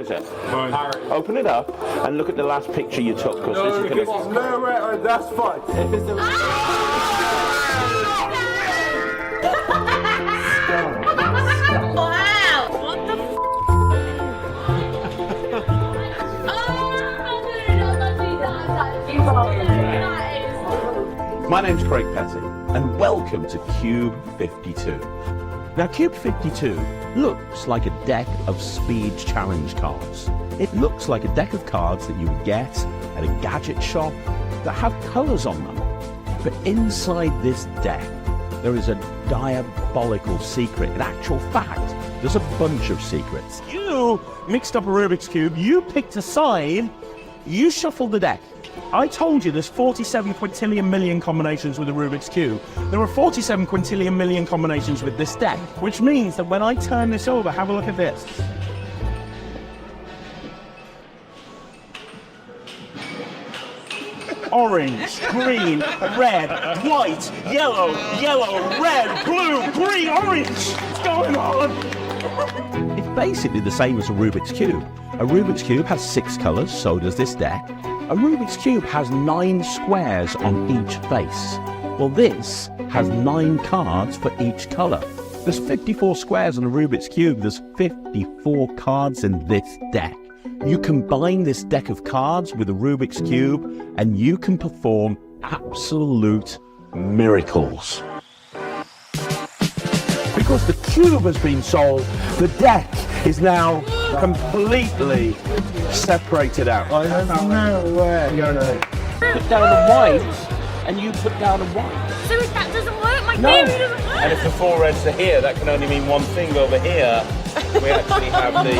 is it? Open it up and look at the last picture you took, because this is going to... No, wait, that's fine. If it's the... Wow! What the My name's Craig Petty, and welcome to Cube52. Now, Cube52 looks like a deck of speed challenge cards. It looks like a deck of cards that you would get at a gadget shop that have colours on them. But inside this deck, there is a diabolical secret. In actual fact, there's a bunch of secrets. You mixed up a Rubik's Cube, you picked a side, you shuffled the deck. I told you there's 47 quintillion million combinations with a Rubik's Cube. There are 47 quintillion million combinations with this deck, which means that when I turn this over, have a look at this. Orange, green, red, white, yellow, red, blue, green, orange. What's going on? It's basically the same as a Rubik's Cube. A Rubik's Cube has 6 colours, so does this deck. A Rubik's Cube has 9 squares on each face. Well, this has 9 cards for each colour. There's 54 squares on a Rubik's Cube, there's 54 cards in this deck. You combine this deck of cards with a Rubik's Cube and you can perform absolute miracles. Because the cube has been solved, the deck is now completely separated out. I don't know where. Put down a white and you put down a white. So if that doesn't work, my theory doesn't work. And if the 4 reds are here, that can only mean one thing over here. We actually have the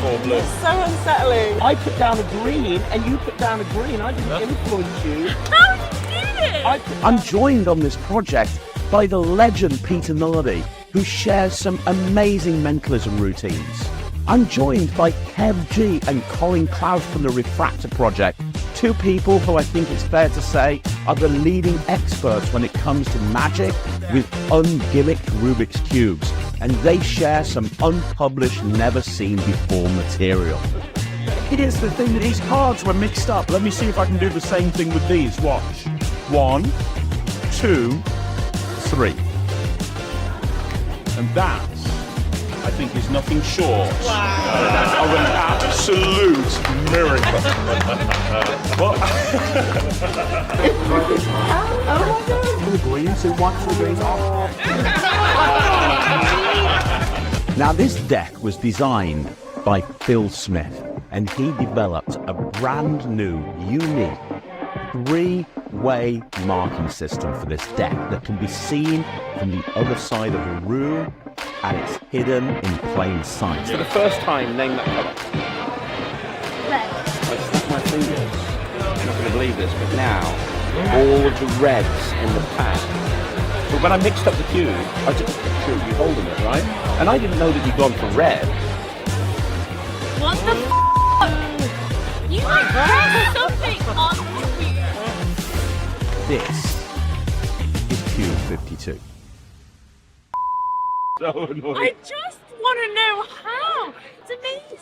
4 blue. So unsettling. I put down a green and you put down a green. I didn't influence you. How did you do this? I'm joined on this project by the legend Peter Nardi, who shares some amazing mentalism routines. I'm joined by Kev G and Colin Klaus from the Refractor Project, 2 people who I think it's fair to say are the leading experts when it comes to magic with ungimmicked Rubik's Cubes, and they share some unpublished, never seen before material. Here's the thing, these cards were mixed up. Let me see if I can do the same thing with these. Watch. 1, 2, 3. And that, I think, is nothing short of an absolute miracle. What? Now, this deck was designed by Phill Smith, and he developed a brand new, unique 3-way marking system for this deck that can be seen from the other side of the room, and it's hidden in plain sight. For the first time, name that colour. Red. I snap my fingers. You're not going to believe this, but now all of the reds in the pack. But when I mixed up the cube, I took a picture of you holding it, right? And I didn't know that you'd gone for red. What the f***? You like press something on the cube. This is Cube52. So annoying. I just want to know how. It's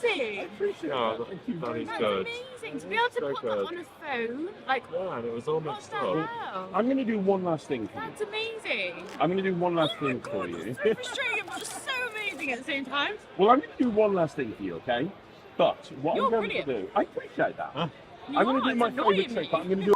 amazing. Oh, thank you, That's good. amazing. To be able to put that on a phone, like, Yeah, and it was all what mixed the up. hell? I'm going to do one last thing for you. That's amazing. I'm going to do one last Oh my thing for God, you. it's so frustrating, but so amazing at the same time. Well, I'm going to do one last thing for you, okay? But what You're I'm going brilliant. to do, I appreciate that. You I'm going to are, do my it's annoying favourite trick, me. but I'm going to do